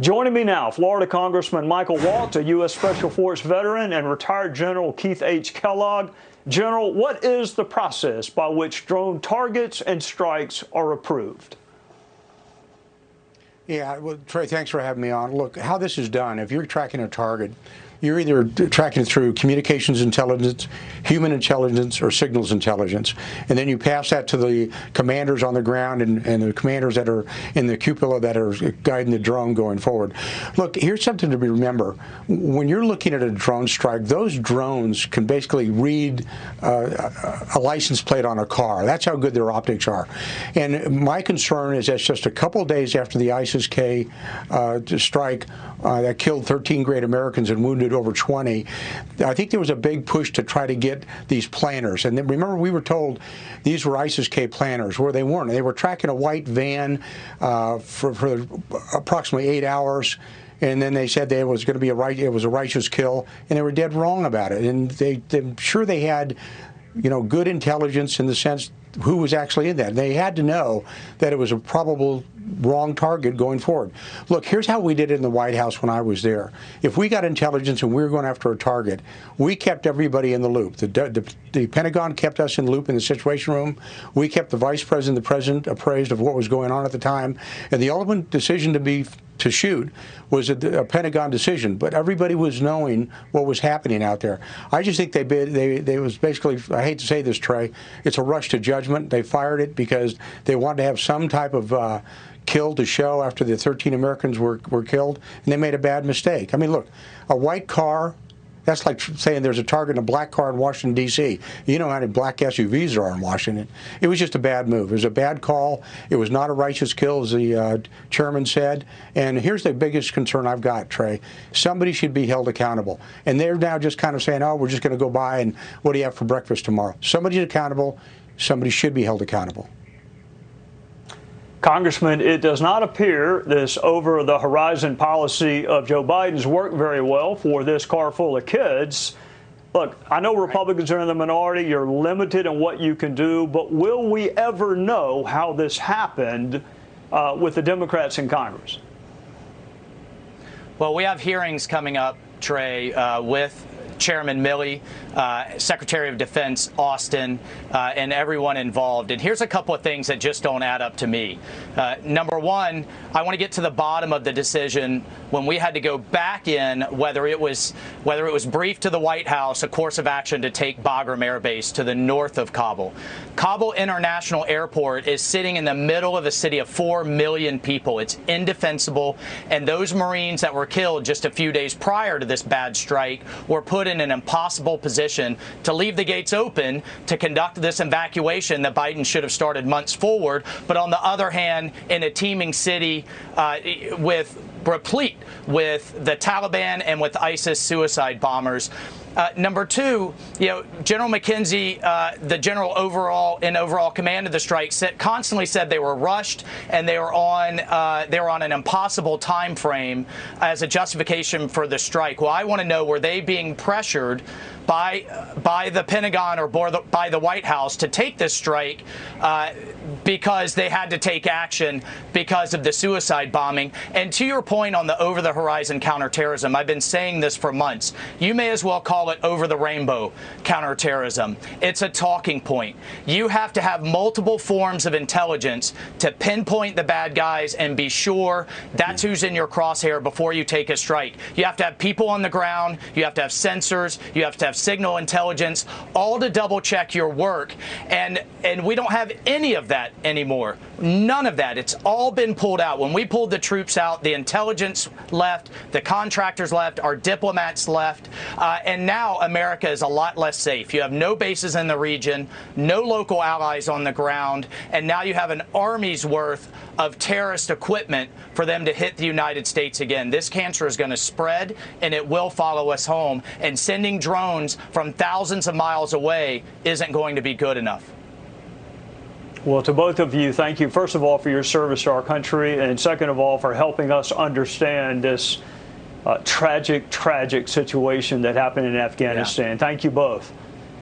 Joining me now, Florida Congressman Michael Waltz, a U.S. Special Forces veteran, and retired General Keith H. Kellogg. General, what is the process by which drone targets and strikes are approved? Yeah, well, Trey, thanks for having me on. Look, how this is done, if you're tracking a target, you're either tracking it through communications intelligence, human intelligence, or signals intelligence. And then you pass that to the commanders on the ground and the commanders that are in the cupola that are guiding the drone going forward. Look, here's something to remember. When you're looking at a drone strike, those drones can basically read a license plate on a car. That's how good their optics are. And my concern is that just a couple days after the ISIS-K strike that killed 13 great Americans and wounded over 20, I think there was a big push to try to get these planners. And then remember, we were told these were ISIS-K planners, where they weren't. They were tracking a white van for approximately 8 hours. And then they said it was going to be it was a righteous kill, and they were dead wrong about it. And I'm sure they had, good intelligence in the sense who was actually in that. They had to know that it was a probable wrong target going forward. Look, here's how we did it in the White House when I was there. If we got intelligence and we were going after a target, we kept everybody in the loop. The Pentagon kept us in the loop in the Situation Room. We kept the Vice President, the President appraised of what was going on at the time. And the ultimate decision to shoot was a Pentagon decision, but everybody was knowing what was happening out there. I just think they was basically, I hate to say this, Trey, it's a rush to judgment. They fired it because they wanted to have some type of kill to show after the 13 Americans were killed, and they made a bad mistake. I mean, look, a white car, that's like saying there's a target in a black car in Washington, D.C. You know how many black SUVs there are in Washington. It was just a bad move. It was a bad call. It was not a righteous kill, as the chairman said. And here's the biggest concern I've got, Trey. Somebody should be held accountable. And they're now just kind of saying, oh, we're just going to go by and what do you have for breakfast tomorrow? Somebody's accountable. Somebody should be held accountable. Congressman, it does not appear this over-the-horizon policy of Joe Biden's worked very well for this car full of kids. Look, I know Republicans are in the minority. You're limited in what you can do. But will we ever know how this happened with the Democrats in Congress? Well, we have hearings coming up, Trey, with Chairman Milley, Secretary of Defense Austin, and everyone involved. And here's a couple of things that just don't add up to me. Number one, I want to get to the bottom of the decision when we had to go back in whether it was briefed to the White House a course of action to take Bagram Air Base to the north of Kabul. Kabul International Airport is sitting in the middle of a city of 4 million people. It's indefensible, and those Marines that were killed just a few days prior to this bad strike were put in an impossible position to leave the gates open to conduct this evacuation that Biden should have started months forward. But on the other hand, in a teeming city replete with the Taliban and with ISIS suicide bombers. Number two, General McKenzie, the general overall command of the strike, constantly said they were rushed and they were on an impossible time frame as a justification for the strike. Well, I want to know, were they being pressured by the Pentagon or by the White House to take this strike because they had to take action because of the suicide bombing? And to your point on the over-the-horizon counterterrorism, I've been saying this for months. You may as well call it over-the-rainbow counterterrorism. It's a talking point. You have to have multiple forms of intelligence to pinpoint the bad guys and be sure that's who's in your crosshair before you take a strike. You have to have people on the ground. You have to have sensors. You have to have signal intelligence, all to double check your work. And we don't have any of that anymore. None of that. It's all been pulled out. When we pulled the troops out, the intelligence left, the contractors left, our diplomats left, and now America is a lot less safe. You have no bases in the region, no local allies on the ground, and now you have an army's worth of terrorist equipment for them to hit the United States again. This cancer is going to spread, and it will follow us home, and sending drones from thousands of miles away isn't going to be good enough. Well, to both of you, thank you, first of all, for your service to our country, and second of all, for helping us understand this tragic situation that happened in Afghanistan. Yeah. Thank you both.